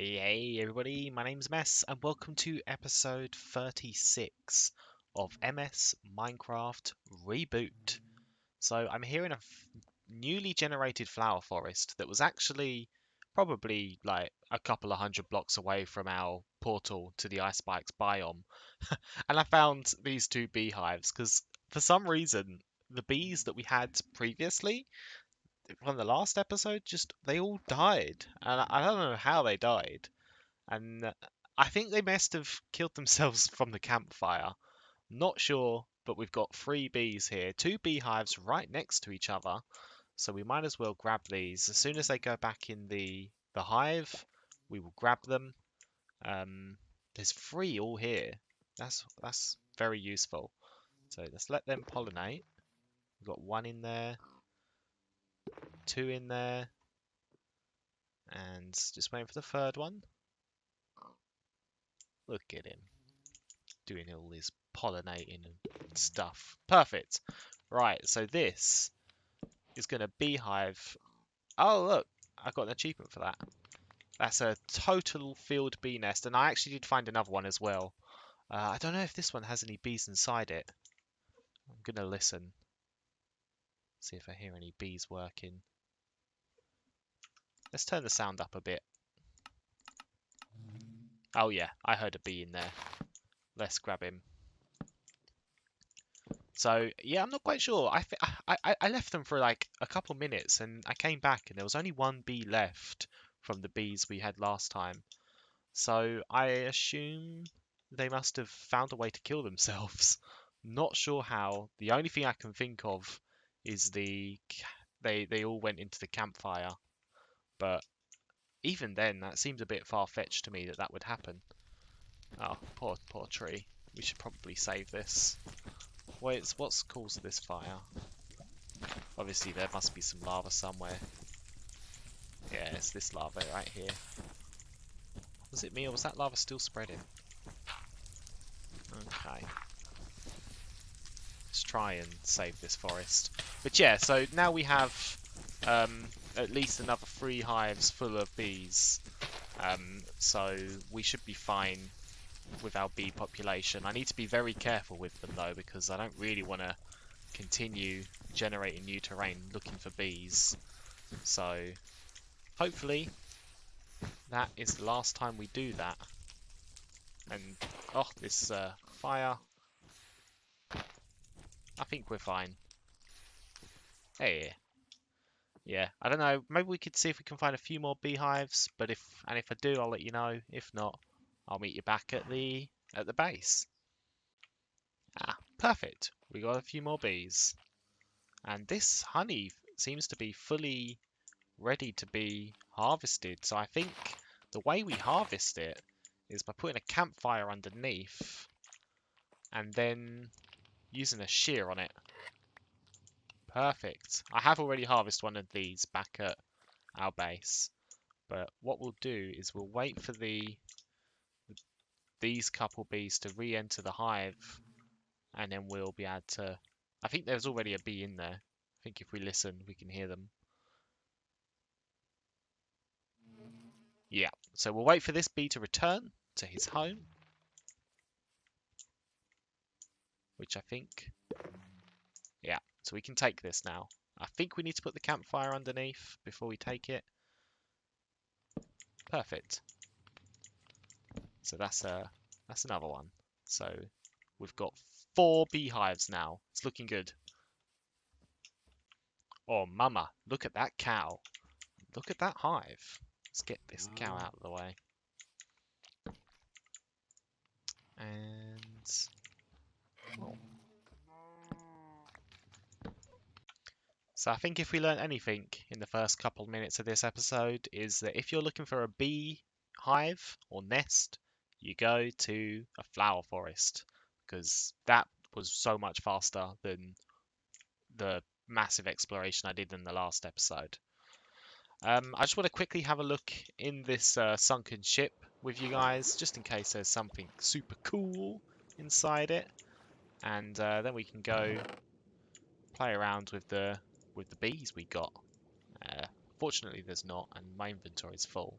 Hey everybody, my name's Mess and welcome to episode 36 of MS Minecraft Reboot. So I'm here in a newly generated flower forest that was actually probably like a couple of hundred blocks away from our portal to the Ice Spikes biome. And I found these two beehives because for some reason the bees that we had previously from the last episode just they all died and I don't know how they died. And I think they must have killed themselves from the campfire. Not sure, but we've got three bees here, two beehives right next to each other. So we might as well grab these. As soon as they go back in the hive, we will grab them. There's three all here. That's very useful. So let's let them pollinate. We've got one in there, two in there, and just waiting for the third one. Look at him doing all his pollinating and stuff. Perfect. Right, so this is going to beehive. Oh, look, I got an achievement for that. That's a total field bee nest, and I actually did find another one as well. I don't know if this one has any bees inside it. I'm going to listen. See if I hear any bees working. Let's turn the sound up a bit. Oh yeah, I heard a bee in there. Let's grab him. So yeah, I'm not quite sure. I left them for like a couple minutes, and I came back, and there was only one bee left from the bees we had last time. So I assume they must have found a way to kill themselves. Not sure how. The only thing I can think of is they all went into the campfire. But even then, that seems a bit far-fetched to me that that would happen. Oh, poor tree. We should probably save this. What's caused this fire? Obviously there must be some lava somewhere. Yeah, it's this lava right here. Was it me or was that lava still spreading? Okay. Let's try and save this forest. But yeah, so now we have at least another 3 hives full of bees. So we should be fine with our bee population. I need to be very careful with them though, because I don't really want to continue generating new terrain looking for bees. So hopefully that is the last time we do that. And oh, this fire. I think we're fine. Hey, yeah. I don't know. Maybe we could see if we can find a few more beehives. But if I do, I'll let you know. If not, I'll meet you back at the base. Ah, perfect. We got a few more bees, and this honey seems to be fully ready to be harvested. So I think the way we harvest it is by putting a campfire underneath and then using a shear on it. Perfect. I have already harvested one of these back at our base, but what we'll do is we'll wait for these couple bees to re-enter the hive, and then we'll be able to. I think there's already a bee in there. I think if we listen, we can hear them. Yeah, so we'll wait for this bee to return to his home, which I think, yeah, so we can take this now. I think we need to put the campfire underneath before we take it. Perfect. So that's another one. So we've got 4 beehives now. It's looking good. Oh, mama, look at that cow. Look at that hive. Let's get this cow out of the way. And oh. So I think if we learn anything in the first couple of minutes of this episode is that if you're looking for a bee hive or nest, you go to a flower forest, because that was so much faster than the massive exploration I did in the last episode. I just want to quickly have a look in this sunken ship with you guys, just in case there's something super cool inside it, and then we can go play around with the bees we got. Fortunately, there's not, and my inventory is full.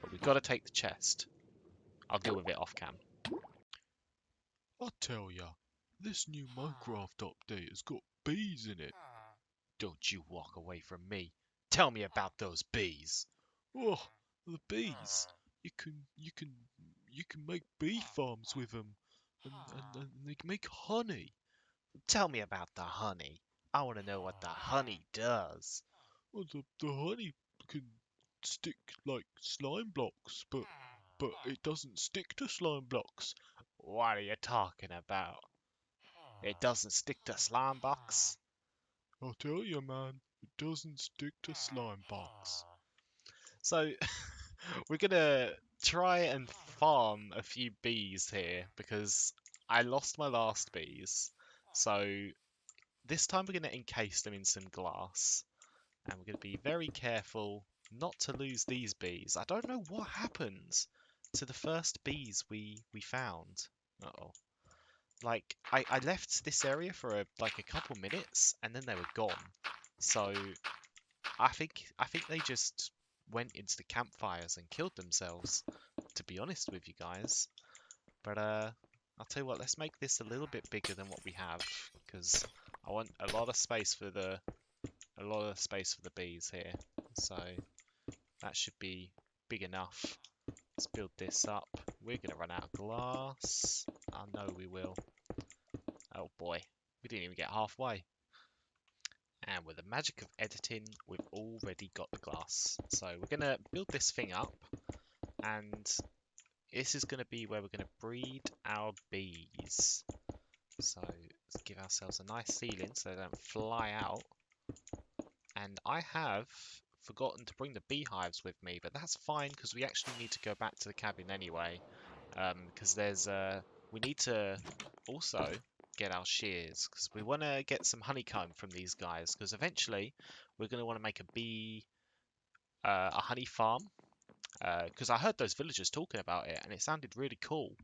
But we've got to take the chest. I'll deal with it off cam. I tell ya, this new Minecraft update has got bees in it. Don't you walk away from me. Tell me about those bees. Oh, the bees! You can make bee farms with them, and they make honey. Tell me about the honey. I want to know what the honey does. Well, the honey can stick like slime blocks, but it doesn't stick to slime blocks. What are you talking about? It doesn't stick to slime box. I'll tell you, man, it doesn't stick to slime blocks. So we're gonna try and farm a few bees here because I lost my last bees. So this time we're gonna encase them in some glass and we're gonna be very careful not to lose these bees. I don't know what happened to the first bees we found. Uh-oh. Like I left this area for like a couple minutes and then they were gone. So I think they just went into the campfires and killed themselves, to be honest with you guys. But I'll tell you what, let's make this a little bit bigger than what we have, because I want a lot of space for the bees here. So that should be big enough. Let's build this up. We're gonna run out of glass. I know we will. Oh boy, we didn't even get halfway. And with the magic of editing, we've already got the glass. So we're going to build this thing up. And this is going to be where we're going to breed our bees. So let's give ourselves a nice ceiling so they don't fly out. And I have forgotten to bring the beehives with me, but that's fine because we actually need to go back to the cabin anyway. Because we need to also get our shears because we want to get some honeycomb from these guys because eventually we're going to want to make a honey farm because I heard those villagers talking about it and it sounded really cool.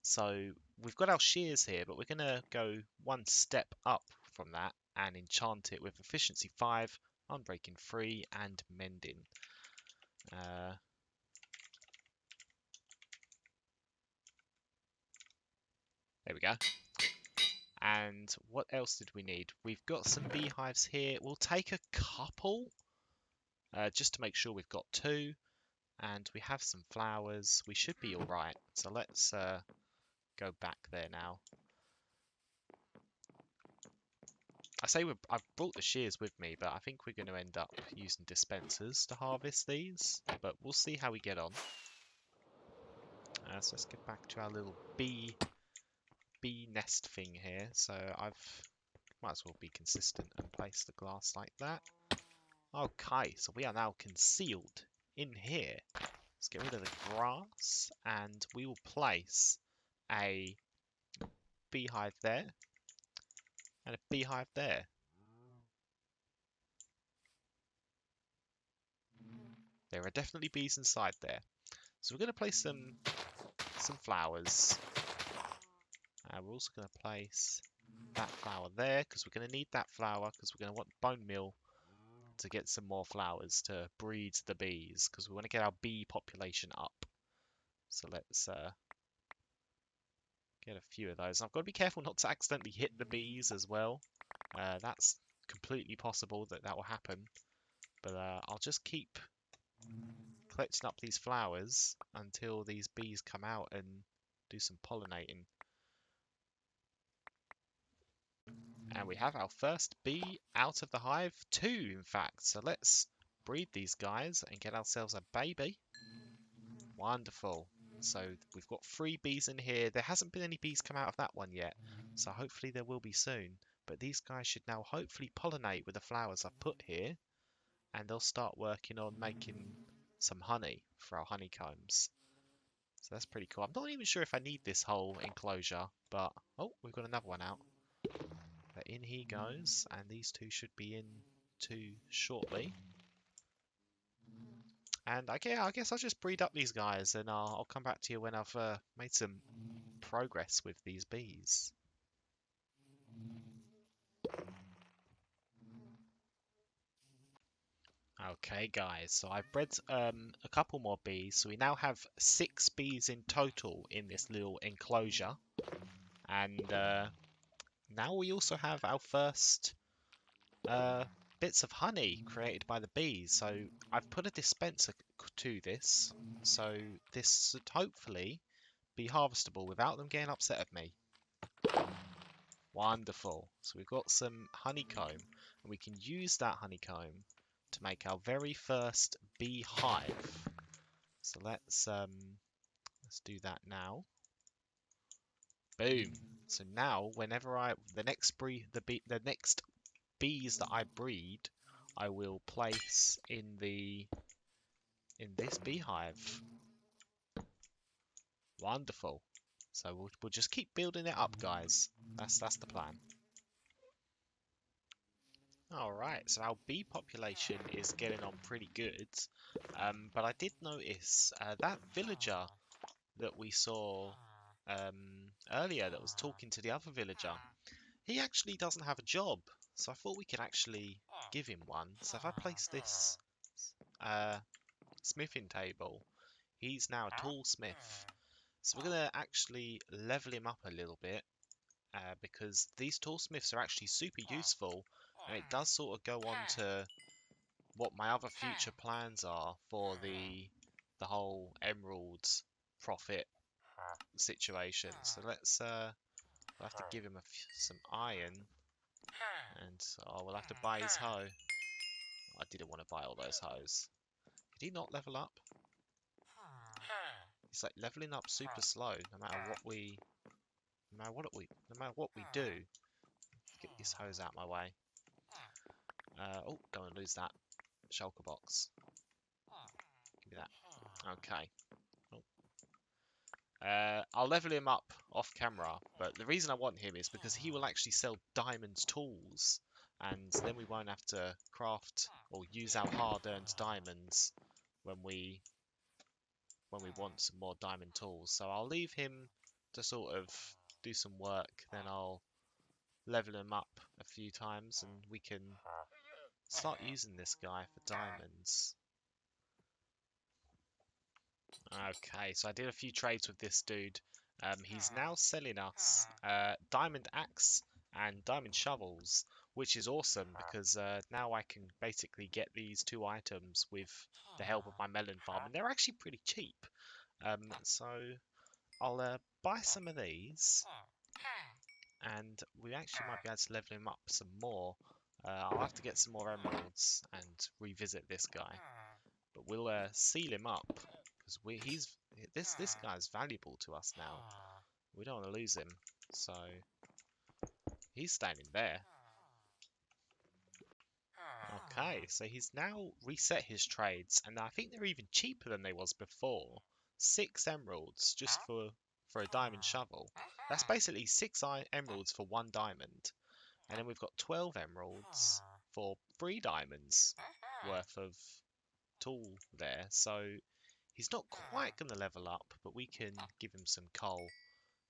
So we've got our shears here, but we're going to go one step up from that and enchant it with efficiency 5, unbreaking 3, and mending. There we go. And what else did we need? We've got some beehives here. We'll take a couple just to make sure we've got 2. And we have some flowers. We should be all right. So let's go back there now. I've brought the shears with me, but I think we're going to end up using dispensers to harvest these. But we'll see how we get on. So let's get back to our little bee nest thing here. So might as well be consistent and place the glass like that. Okay, so we are now concealed in here. Let's get rid of the grass and we will place a beehive there and a beehive there. There are definitely bees inside there. So we're going to place some flowers. We're also going to place that flower there because we're going to need that flower because we're going to want bone meal to get some more flowers to breed the bees because we want to get our bee population up. So let's get a few of those. I've got to be careful not to accidentally hit the bees as well. That's completely possible that will happen. But I'll just keep collecting up these flowers until these bees come out and do some pollinating. And we have our first bee out of the hive, 2 in fact. So let's breed these guys and get ourselves a baby. Wonderful. So we've got 3 bees in here. There hasn't been any bees come out of that one yet. So hopefully there will be soon. But these guys should now hopefully pollinate with the flowers I've put here. And they'll start working on making some honey for our honeycombs. So that's pretty cool. I'm not even sure if I need this whole enclosure. But, oh, we've got another one out. But in he goes. And these 2 should be in too shortly. And I guess I'll just breed up these guys and I'll come back to you when I've made some progress with these bees. Okay, guys, so I've bred a couple more bees, so we now have 6 bees in total in this little enclosure, and now we also have our first uh, bits of honey created by the bees. So I've put a dispenser to this, so this should hopefully be harvestable without them getting upset at me. Wonderful. So we've got some honeycomb, and we can use that honeycomb to make our very first beehive. So let's do that now. Boom. So now whenever the next bees that I breed, I will place in this beehive. Wonderful. So we'll just keep building it up, guys. That's the plan. Alright, so our bee population is getting on pretty good. But I did notice that villager that we saw earlier that was talking to the other villager, he actually doesn't have a job. So I thought we could actually give him one. So if I place this uh, smithing table, he's now a tall smith. So we're going to actually level him up a little bit because these tall smiths are actually super useful, and it does sort of go on to what my other future plans are for the whole emeralds profit situation. So we'll have to give him some iron, and we'll have to buy his hoe. I didn't want to buy all those hoes. Did he not level up? He's like leveling up super slow, no matter what we, no matter what we do. Get this hose out my way. Oh, don't want to lose that shulker box. Give me that. Okay. I'll level him up off camera, but the reason I want him is because he will actually sell diamonds tools, and then we won't have to craft or use our hard-earned diamonds when we want some more diamond tools. So I'll leave him to sort of do some work, then I'll level him up a few times and we can start using this guy for diamonds. Okay, so I did a few trades with this dude. He's now selling us diamond axe and diamond shovels, which is awesome because now I can basically get these 2 items with the help of my melon farm, and they're actually pretty cheap. So I'll buy some of these, and we actually might be able to level him up some more. I'll have to get some more emeralds and revisit this guy, but we'll seal him up because this guy's valuable to us now. We don't want to lose him, so he's standing there. Okay, so he's now reset his trades, and I think they're even cheaper than they was before. 6 emeralds just for a diamond shovel. That's basically 6 emeralds for 1 diamond. And then we've got 12 emeralds for 3 diamonds worth of tool there. So he's not quite going to level up, but we can give him some coal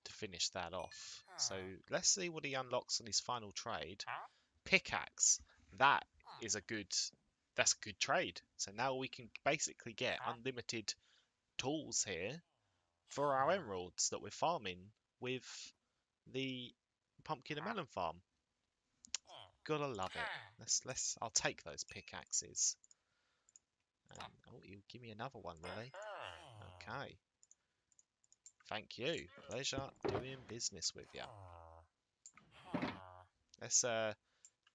to finish that off. So let's see what he unlocks on his final trade. Pickaxe. That's a good trade. So now we can basically get unlimited tools here for our emeralds that we're farming with the pumpkin and melon farm. Gotta love it. I'll take those pickaxes. And, oh, you give me another one, really? Okay. Thank you. Pleasure doing business with you. Let's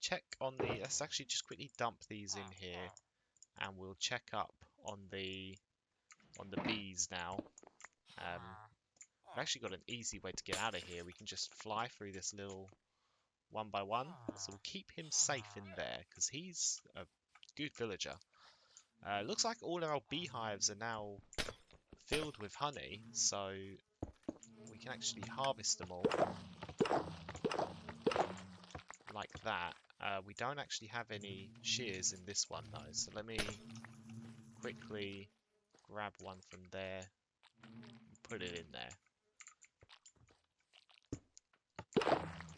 check on let's actually just quickly dump these in here, and we'll check up on the bees now. We've actually got an easy way to get out of here. We can just fly through this little one by one. So we'll keep him safe in there because he's a good villager. Looks like all our beehives are now filled with honey, so we can actually harvest them all like that. We don't actually have any shears in this one though, so let me quickly grab one from there and put it in there.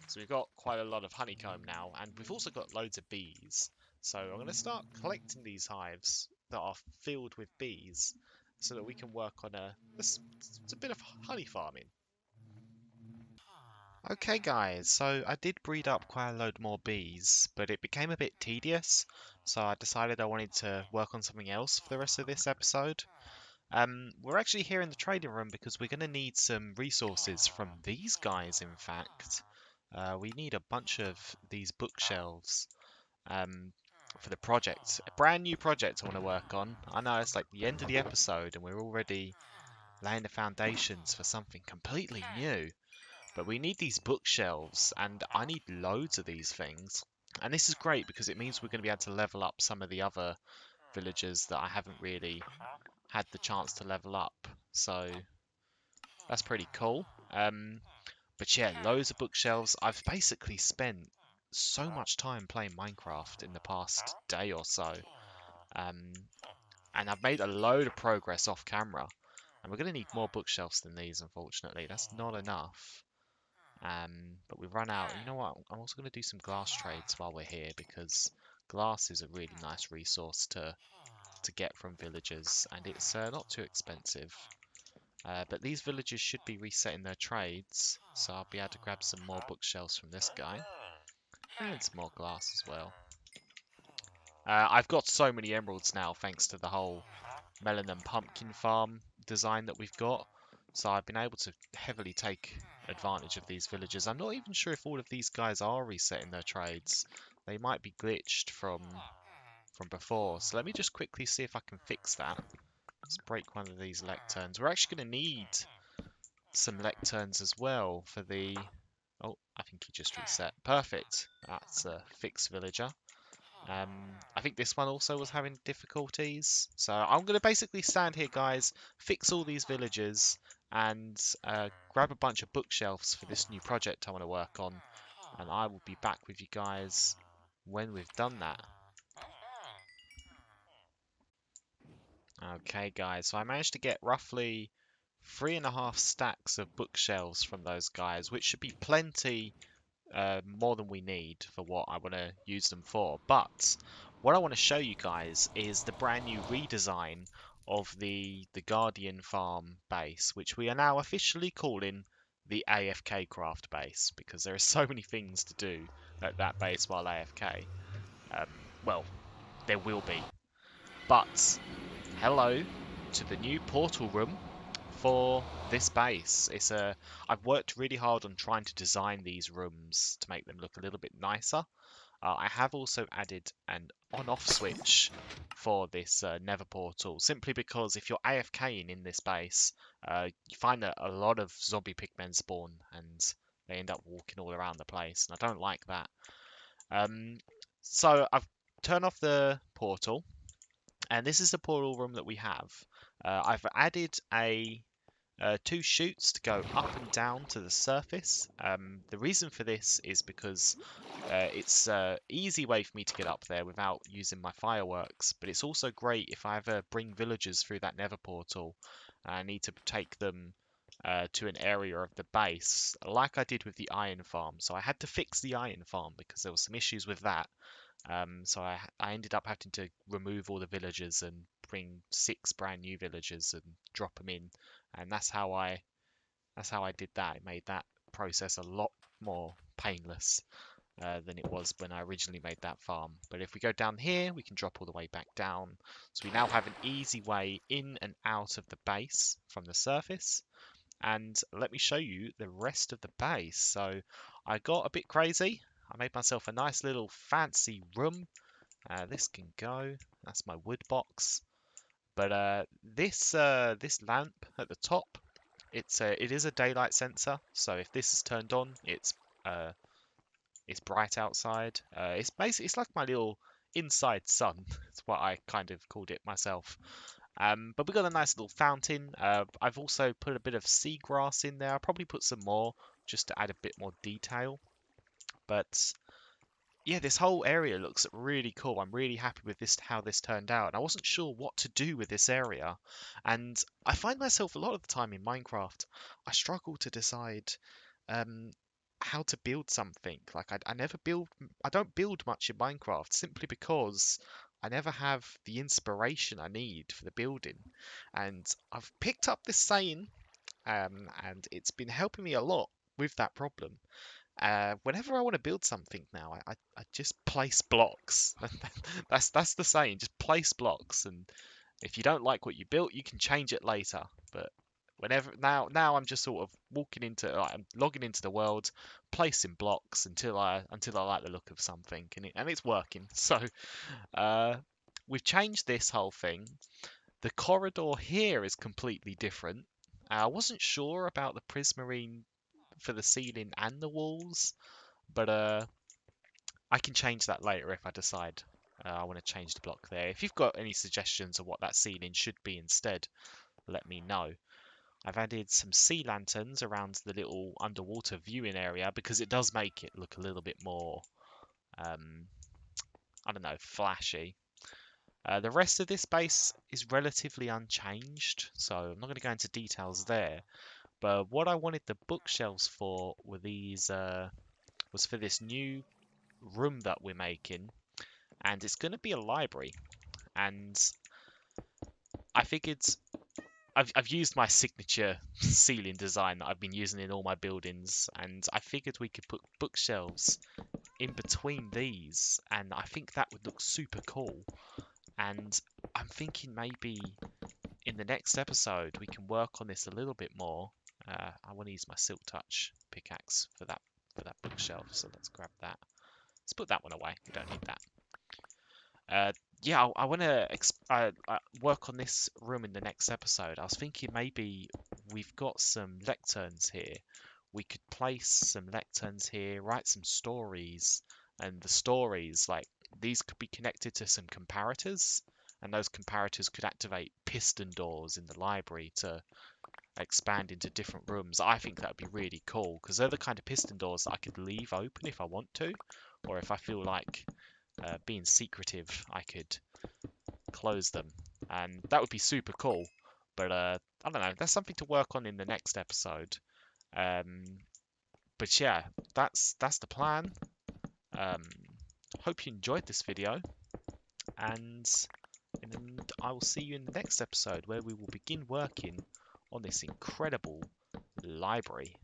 So we've got quite a lot of honeycomb now, and we've also got loads of bees. So I'm going to start collecting these hives that are filled with bees so that we can work on a bit of honey farming. Okay guys, so I did breed up quite a load more bees, but it became a bit tedious, so I decided I wanted to work on something else for the rest of this episode. We're actually here in the trading room because we're going to need some resources from these guys, in fact. We need a bunch of these bookshelves um, for the project. A brand new project I want to work on. I know it's like the end of the episode and we're already laying the foundations for something completely new. But we need these bookshelves, and I need loads of these things. And this is great because it means we're going to be able to level up some of the other villagers that I haven't really had the chance to level up. So that's pretty cool. But yeah, loads of bookshelves. I've basically spent so much time playing Minecraft in the past day or so. Um, and I've made a load of progress off camera. And we're going to need more bookshelves than these, unfortunately. That's not enough. But we've run out. You know what? I'm also going to do some glass trades while we're here because glass is a really nice resource to get from villagers, and it's not too expensive. But these villagers should be resetting their trades, so I'll be able to grab some more bookshelves from this guy and some more glass as well. I've got so many emeralds now thanks to the whole melon and pumpkin farm design that we've got. So I've been able to heavily take advantage of these villagers. I'm not even sure if all of these guys are resetting their trades. They might be glitched from before. So let me just quickly see if I can fix that. Let's break one of these lecterns. We're actually going to need some lecterns as well for the... Oh, I think he just reset. Perfect. That's a fixed villager. I think this one also was having difficulties. So I'm going to basically stand here, guys, fix all these villagers, and grab a bunch of bookshelves for this new project I want to work on. And I will be back with you guys when we've done that. Okay, guys, so I managed to get roughly 3.5 stacks of bookshelves from those guys, which should be plenty more than we need for what I want to use them for. But what I want to show you guys is the brand new redesign of the Guardian Farm base, which we are now officially calling the AFK Craft base, because there are so many things to do at that base while AFK. Um, well, there will be. But hello to the new portal room for this base. I've worked really hard on trying to design these rooms to make them look a little bit nicer. I have also added an on-off switch for this nether portal, simply because if you're AFKing in this base, you find that a lot of zombie pigmen spawn and they end up walking all around the place, and I don't like that. Um, so I've turned off the portal, and this is the portal room that we have. I've added two chutes to go up and down to the surface. The reason for this is because it's an easy way for me to get up there without using my fireworks, but it's also great if I ever bring villagers through that nether portal and I need to take them to an area of the base, like I did with the iron farm. So I had to fix the iron farm because there were some issues with that. So I ended up having to remove all the villagers and bring 6 brand new villagers and drop them in, and that's how I did that. It made that process a lot more painless than it was when I originally made that farm. But if we go down here, we can drop all the way back down. So we now have an easy way in and out of the base from the surface. And let me show you the rest of the base. So I got a bit crazy. I made myself a nice little fancy room. This can go. That's my wood box. But this lamp at the top, it is a daylight sensor. So if this is turned on, it's bright outside. It's like my little inside sun. That's what I kind of called it myself. But we got a nice little fountain. I've also put a bit of seagrass in there. I'll probably put some more just to add a bit more detail. But yeah, this whole area looks really cool. I'm really happy with how this turned out. And I wasn't sure what to do with this area. And I find myself a lot of the time in Minecraft, I struggle to decide um, how to build something. Like I never build, I don't build much in Minecraft simply because I never have the inspiration I need for the building. And I've picked up this saying, and it's been helping me a lot with that problem. Whenever I want to build something now, I just place blocks. That's the saying. Just place blocks, and if you don't like what you built, you can change it later. But whenever now I'm just sort of walking into like, I'm logging into the world, placing blocks until I like the look of something, and it's working. So uh, we've changed this whole thing. The corridor here is completely different. I wasn't sure about the prismarine for the ceiling and the walls, but I can change that later if I decide I want to change the block there. If you've got any suggestions of what that ceiling should be instead, let me know. I've added some sea lanterns around the little underwater viewing area because it does make it look a little bit more, um, I don't know, flashy. The rest of this base is relatively unchanged, so I'm not going to go into details there. But what I wanted the bookshelves for were these, was for this new room that we're making, and it's going to be a library. And I figured I've used my signature ceiling design that I've been using in all my buildings, and I figured we could put bookshelves in between these, and I think that would look super cool. And I'm thinking maybe in the next episode we can work on this a little bit more. I want to use my Silk Touch pickaxe for that bookshelf, so let's grab that. Let's put that one away. We don't need that. Yeah, I want to work on this room in the next episode. I was thinking maybe we've got some lecterns here. We could place some lecterns here, write some stories, and the stories, like, these could be connected to some comparators, and those comparators could activate piston doors in the library to expand into different rooms. I think that would be really cool because they're the kind of piston doors that I could leave open if I want to, or if I feel like being secretive, I could close them, and that would be super cool. But I don't know. That's something to work on in the next episode. Um, but yeah, that's the plan. Um, hope you enjoyed this video, and I will see you in the next episode where we will begin working on this incredible library.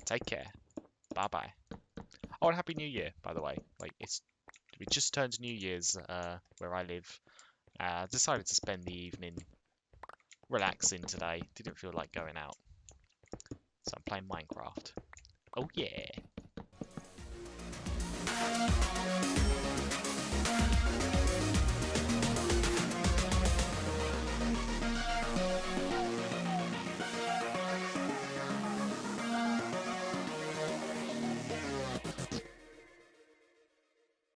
Take care. Bye bye. Oh, and Happy New Year, by the way. Like, we just turned New Year's where I live. I decided to spend the evening relaxing today. Didn't feel like going out. So I'm playing Minecraft. Oh yeah.